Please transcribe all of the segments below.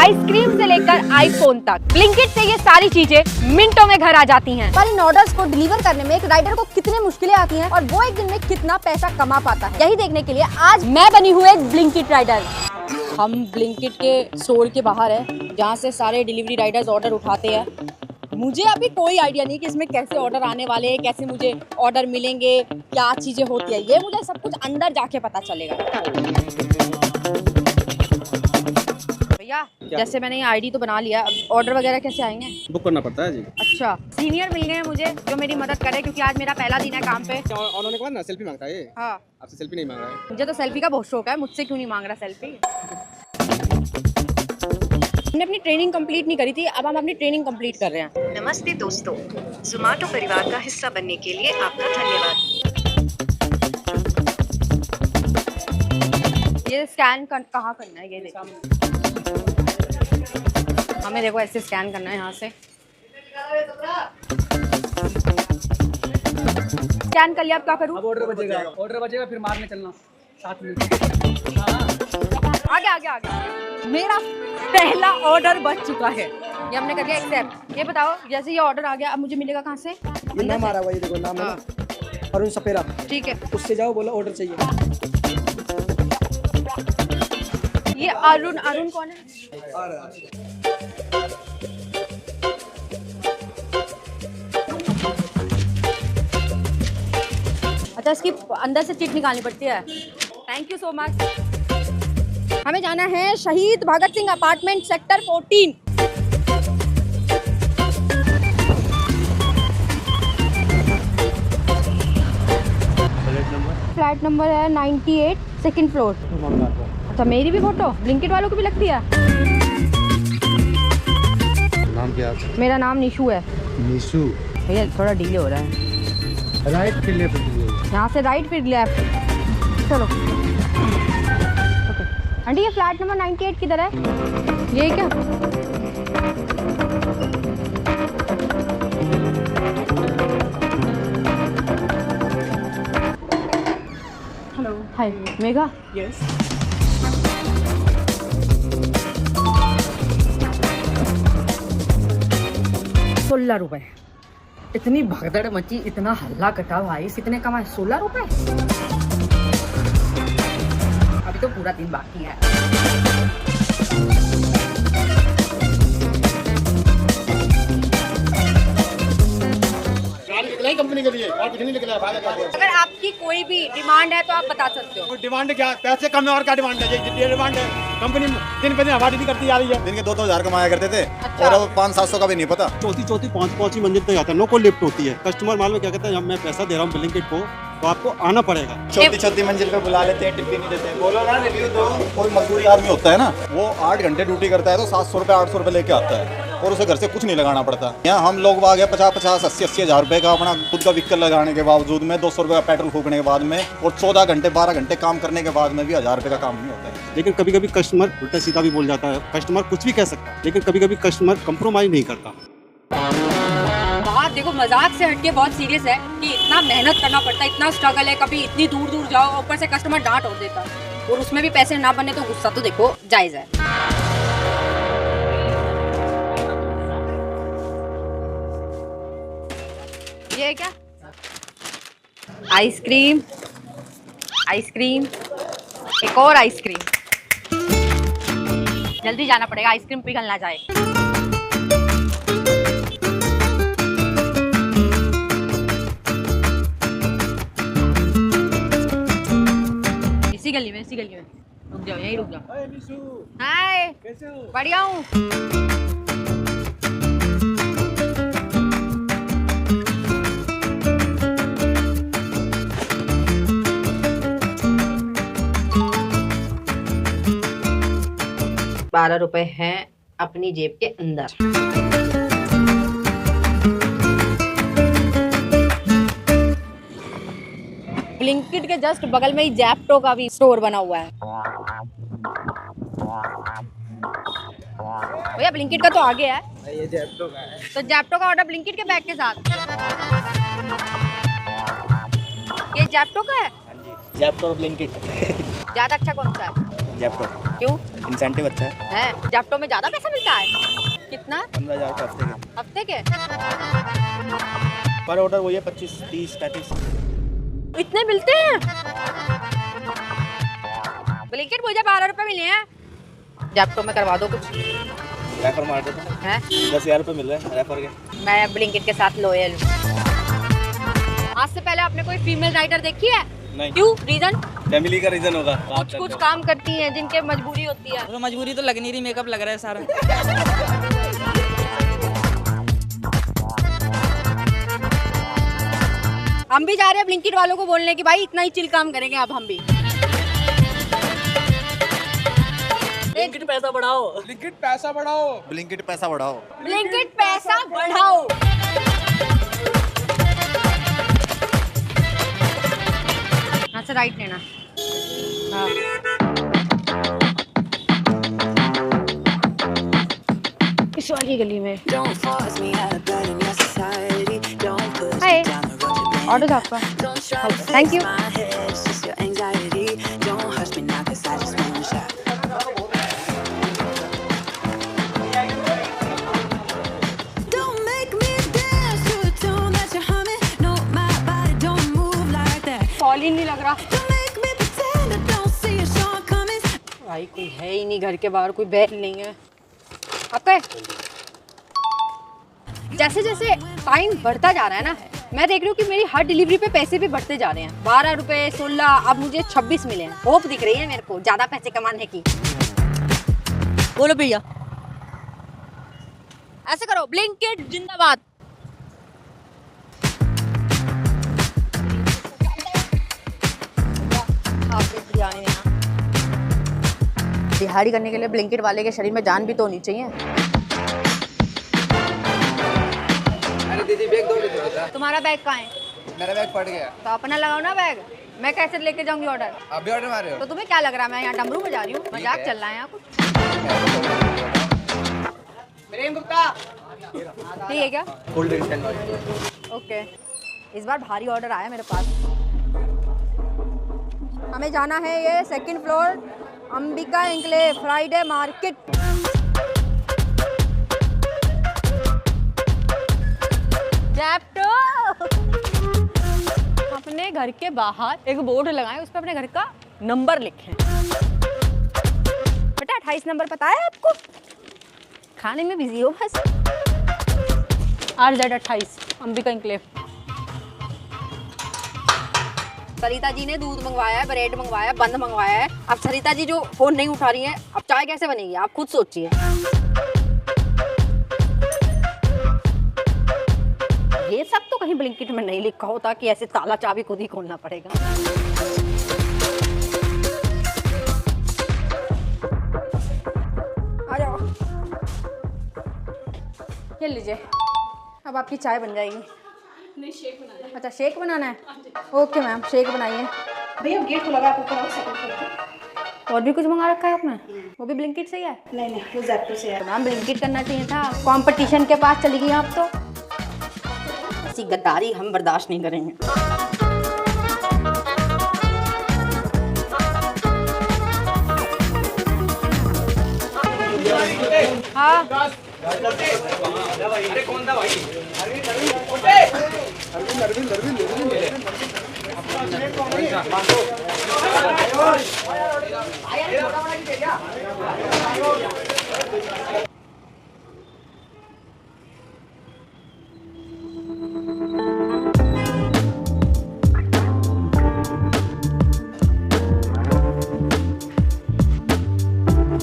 Ice cream से लेकर iPhone तक ब्लिंकिट से ये सारी चीजें मिनटों में घर आ जाती हैं। पर इन ऑर्डर्स को डिलीवर करने में एक राइडर को कितनी मुश्किलें आती हैं और वो एक दिन में कितना पैसा कमा पाता है, यही देखने के लिए आज मैं बनी हूँ एक ब्लिंकिट राइडर। हम ब्लिंकिट के स्टोर के बाहर है जहाँ से सारे डिलीवरी राइडर्स ऑर्डर उठाते हैं। मुझे अभी कोई आइडिया नहीं कि इसमें कैसे ऑर्डर आने वाले हैं, कैसे मुझे ऑर्डर मिलेंगे, क्या चीज़ें होती है, ये मुझे सब कुछ अंदर जाके पता चलेगा। भैया जैसे मैंने ये आईडी तो बना लिया, अब ऑर्डर वगैरह कैसे आएंगे? बुक करना पड़ता है जी। अच्छा, सीनियर मिल गए हैं मुझे जो मेरी मदद करे, क्योंकि आज मेरा पहला दिन है काम पे। ऑन होने के बाद ना सेल्फी मांगता है ये। हाँ, आपसे सेल्फी नहीं मांग रहा है। मुझे तो सेल्फी का बहुत शौक है, मुझसे क्यों नहीं मांग रहा सेल्फी? हमने अपनी ट्रेनिंग कंप्लीट नहीं करी थी, अब हम अपनी ट्रेनिंग कंप्लीट कर रहे हैं। नमस्ते दोस्तों, ज़ोमैटो परिवार का हिस्सा बनने के लिए आपका धन्यवाद। ये स्कैन कहाँ करना है? ये देखो, हमें देखो ऐसे स्कैन करना है यहाँ से। स्कैन कर लिया, अब क्या करूँ? अब ऑर्डर बजेगा फिर मारने चलना 7 मिनट। आगे। मेरा पहला ऑर्डर बच चुका है, ये हमने कर दिया एक्सेप्ट। ये बताओ, जैसे ये ऑर्डर आ गया, अब मुझे मिलेगा कहाँ से? ये नाम आ रहा है, ये देखो नाम है ना, अरुण सपेरा। ठीक है, उससे जाओ, बोलो ऑर्डर चाहिए। ये अरुण कौन है? अच्छा, इसकी अंदर से चिट निकालनी पड़ती है। Thank you so much. हमें जाना है Shaheed Bhagat Singh apartment sector 14। Flat number है 98, सेकंड फ्लोर। अच्छा, मेरी भी फोटो ब्लिंकिट वालों को भी लगती है। नाम क्या है? मेरा नाम निशु है। निशु। भैया थोड़ा डिले हो रहा है, राइट फिर लेफ्ट। यहाँ से राइट फिर लेफ्ट। चलो ओके। आंटी ये फ्लैट नंबर 98 किधर है? ये क्या? हेलो, हाय मेघा। यस। 16 रुपए। इतनी भगदड़ मची, इतना हल्ला कटा भाई, इतने कमाए 16 रुपए। अभी तो पूरा दिन बाकी है। कंपनी के लिए और कुछ नहीं निकला है। अगर आपकी कोई भी डिमांड है तो आप बता सकते हो। डिमांड क्या? पैसे कम है और क्या डिमांड है? ये डिमांड है। कंपनी दिन पे दिन हवा नहीं करती जा रही है। दिन के 2-2 हज़ार कमाया करते थे। अच्छा। और अब 500-700 का भी नहीं पता। चौथी 5वीं मंजिल तक जाता है, नो को लिफ्ट होती है। कस्टमर माल में क्या कहता है, जब मैं पैसा दे रहा हूँ ब्लिंकिट को तो आपको आना पड़ेगा। चौथी मंजिल पे बुला लेते हैं, टिप्पी नहीं देते। बोलो ना रिव्यू दो। कोई मजदूरी आदमी होता है ना, वो 8 घंटे ड्यूटी करता है तो 700 रुपये 800 रुपये लेके आता है और उसे घर से कुछ नहीं लगाना पड़ता। यहाँ हम लोग आ गए 50-50, 80-80 हज़ार रुपये का अपना खुद का व्हीकल लगाने के बावजूद में, 200 रुपये का पेट्रोल फूकने के बाद में, और 14 घंटे 12 घंटे काम करने के बाद में भी 1000 रुपये का काम नहीं होता है। लेकिन कभी कभी कस्टमर उल्टा सीधा भी बोल जाता है। कस्टमर कुछ भी कह सकता है, लेकिन कभी कभी कस्टमर कंप्रोमाइज नहीं करता। बात देखो मजाक से हटके बहुत सीरियस है कि इतना मेहनत करना पड़ता है, इतना स्ट्रगल है, कभी इतनी दूर दूर जाओ, ऊपर से कस्टमर डांट और देता है, और उसमें भी पैसे ना बने तो गुस्सा तो देखो जायज है। ये क्या? आइसक्रीम, आइसक्रीम, एक और आइसक्रीम। जल्दी जाना पड़ेगा, आइसक्रीम पिघल ना जाए। इसी गली में रुक जाओ, यहीं रुक जाओ। हाय, कैसे हो? बढ़िया हूँ। ₹12 हैं अपनी जेब के अंदर। ब्लिंकिट के जस्ट बगल में ही जैप्टो का भी स्टोर बना हुआ है। भैया ब्लिंकिट का तो आगे है, ये जैप्टो का है। तो जैप्टो का ऑर्डर ब्लिंकिट के बैग के साथ। ये जैप्टो का है? जैप्टो और ब्लिंकिट। ज्यादा अच्छा कौन सा है? जेप्टो क्यों इंसेंटिव अच्छा है। है? जेप्टो में ज्यादा पैसा मिलता है? कितना? 15,000 का हफ्ते के। हफ्ते के? पर ऑर्डर वही है 25, 30, 35। इतने मिलते हैं? ब्लिंकिट मुझे 12 रुपए मिले हैं। जेप्टो में करवा दो कुछ। रेफर मार दो तो हैं? 10,000 रुपये मिल रहे हैं रेफर के। मैं ब्लिंकिट के साथ लॉयल हूँ। आज से पहले आपने कोई फीमेल राइडर देखी है? नहीं। क्यों? रीजन? फैमिली का रीजन होगा। कुछ काम करती हैं जिनके मजबूरी होती है। तो मजबूरी तो लग नहीं रही, मेकअप लग रहा है सारा। हम भी जा रहे हैं ब्लिंकिट वालों को बोलने की भाई इतना ही चिल काम करेंगे अब हम भी। ब्लिंकिट पैसा बढ़ाओ। ब्लिंकिट पैसा बढ़ाओ। ब्लिंकिट पैसा बढ़ाओ। यहाँ से राइट लेना। हाँ। इस वाली गली में। हाय, ऑर्डर आपका। Thank you. कॉल ही नहीं लग रहा। भाई कोई है ही नहीं घर के बाहर, कोई बैठ नहीं है। आपका जैसे जैसे टाइम बढ़ता जा रहा है ना, मैं देख रही हूँ कि मेरी हर डिलीवरी पे पैसे भी बढ़ते जा रहे हैं। 12 रुपए, 16, अब मुझे 26 मिले हैं। होप दिख रही है मेरे को ज्यादा पैसे कमाने की। बोलो भैया, ऐसे करो, ब्लिंकिट जिंदाबाद। दिहाड़ी करने के लिए ब्लिंकिट वाले के शरीर में जान भी तो होनी चाहिए। अरे दीदी बैग दो मुझे। तुम्हारा बैग कहाँ है? मेरा बैग फट गया। तो अपना लगाओ ना बैग। मैं कैसे लेके जाऊंगी ऑर्डर? आप भी ऑर्डर मार रहे हो? तो तुम्हें क्या लग रहा है मैं यहाँ डमरू बजा रही हूँ? मजाक चल रहा है यहाँ कुछ? प्रेम गुप्ता। ठीक है क्या? Cold drink. ओके, इस बार भारी ऑर्डर आया मेरे पास। हमें जाना है ये 2nd floor Ambika enclave Friday market. Zepto. अपने घर के बाहर एक बोर्ड लगाएं, उस पर अपने घर का नंबर लिखें। बेटा 28 नंबर पता है आपको? खाने में बिजी हो बस। RZ 28 Ambika enclave. सरिता जी ने दूध मंगवाया है, ब्रेड मंगवाया है, बंद मंगवाया है। अब सरिता जी जो फोन नहीं उठा रही हैं, अब चाय कैसे बनेगी? आप खुद सोचिए। ये सब तो कहीं ब्लिंकिट में नहीं लिखा होता कि ऐसे ताला चाबी खुद ही खोलना पड़ेगा। आ जाओ, ये लीजिए, अब आपकी चाय बन जाएगी। नहीं, शेक बनाना है। अच्छा, शेक बनाना है। ओके मैम, शेक बनाइए। भैया गेट खुला हुआ है, आप ऊपर आओ, सेकंड फ्लोर पे। और भी कुछ मंगा रखा है आपने? वो भी ब्लिंकिट से ही है? नहीं, वो ज़ेप्टो से है। मैम ब्लिंकिट करना चाहिए था। कंपटीशन के पास चली गई आप तो। ऐसी गद्दारी हम बर्दाश्त नहीं करेंगे। हाँ अरे कौन था भाई?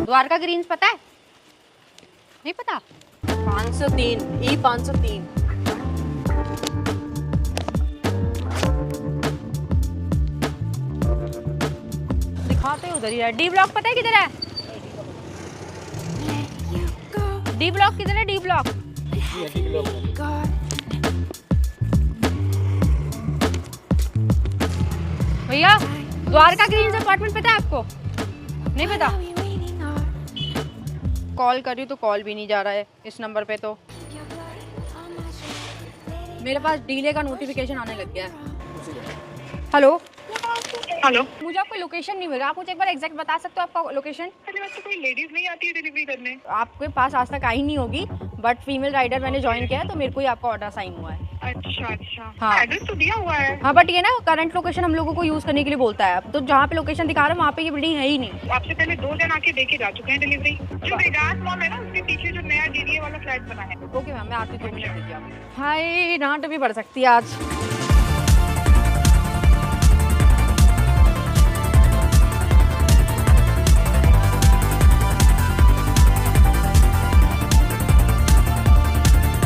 द्वारका ग्रीन्स पता है? नहीं पता? 503 E 503। दिखाते उधर ही है। डी ब्लॉक पता है किधर है? डी ब्लॉक किधर है? डी ब्लॉक भैया, द्वारका ग्रीन्स अपार्टमेंट पता है आपको? नहीं पता? कॉल करी तो कॉल भी नहीं जा रहा है इस नंबर पे। तो मेरे पास डीले का नोटिफिकेशन आने लग गया है। हेलो हेलो, मुझे आपको लोकेशन नहीं मिल रहा, आप मुझे एक बार एग्जैक्ट बता सकते हो आपका लोकेशन? पहले बात तो कोई लेडीज नहीं आती है डिलीवरी करने। आपके पास आज तक आई नहीं होगी, बट फीमेल राइडर मैंने ज्वाइन किया है तो मेरे को ही आपका ऑर्डर साइन हुआ है। अच्छा, हाँ। एड्रेस तो दिया हुआ है। हाँ, बट ये ना करंट लोकेशन हम लोगों को यूज करने के लिए बोलता है, तो जहाँ पे लोकेशन दिखा रहा है वहाँ पे ये बिल्डिंग है ही नहीं। आपसे पहले 2 जन आके देके जा चुके हैं डिलीवरी। जो विकास मॉल है ना, उसके पीछे जो नया डीडीए वाला फ्लैट बना है। ओके मैम, मैं आती हूँ, 2 मिनट दीजिए आप। हाय, डांट भी पड़ सकती है आज।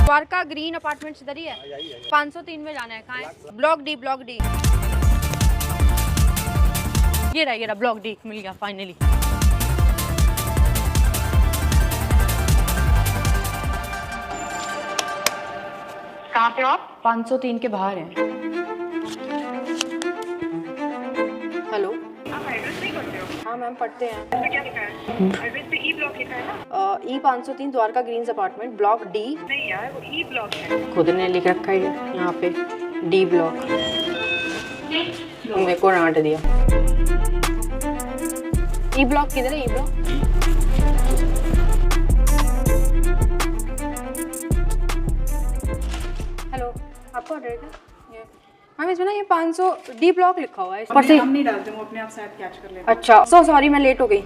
द्वारका ग्रीन अपार्टमेंट्स इधर ही है, 503 में जाना है। कहाँ है? Block D, block D. ये रहा ब्लॉक डी, मिल गया फाइनली। कहाँ पे हो आप? 503 के बाहर हैं। हेलो, आप एड्रेस नहीं पढ़ते हो? हाँ मैम पढ़ते हैं। इसमें क्या लिखा है? एड्रेस पे ई ब्लॉक लिखा है ना? E 503 Dwarka greens apartment, block D. नहीं यार, वो ई ब्लॉक है। खुद ने लिख रखा है यहाँ पे, डी ब्लॉक। मेरे को डांट दिया। ई ब्लॉक किधर है? ई ब्लॉक हेलो, आपको ऑर्डर है क्या? मैम इसमें ना ये 500 डी ब्लॉक लिखा हुआ है। ऊपर से हम नहीं डालते, वो अपने आप से कैच कर लेते। अच्छा, सो सॉरी, मैं लेट हो गई।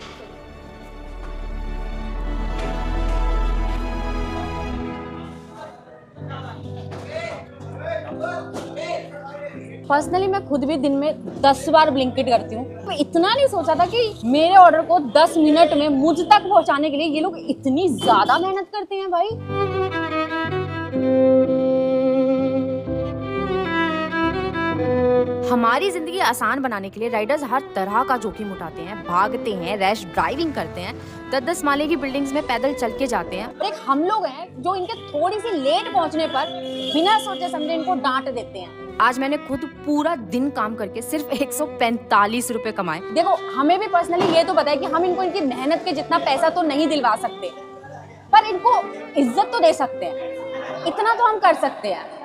पर्सनली मैं खुद भी दिन में 10 बार ब्लिंकिट करती हूँ। मैं इतना नहीं सोचा था कि मेरे ऑर्डर को 10 मिनट में मुझ तक पहुँचाने के लिए ये लोग इतनी ज्यादा मेहनत करते हैं भाई। हमारी जिंदगी आसान बनाने के लिए राइडर्स हर तरह का जोखिम उठाते हैं, भागते हैं, रैश ड्राइविंग करते हैं, 10-10 माले की बिल्डिंग्स में पैदल चल के जाते हैं। और एक हम लोग हैं जो इनके थोड़ी सी लेट पहुंचने पर बिना सोचे समझे इनको डांट देते हैं। आज मैंने खुद पूरा दिन काम करके सिर्फ 145 रुपए कमाए। देखो, हमें भी पर्सनली ये तो पता है कि हम इनको इनकी मेहनत के जितना पैसा तो नहीं दिलवा सकते, पर इनको इज्जत तो दे सकते हैं, इतना तो हम कर सकते हैं।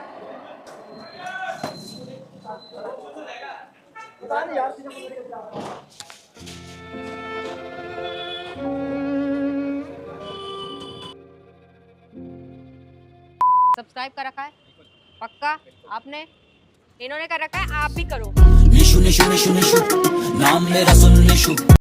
सब्सक्राइब कर रखा है पक्का आपने? इन्होंने कर रखा है, आप भी करो। निशु निशु निशु निशु, नाम मेरा सुन निशु।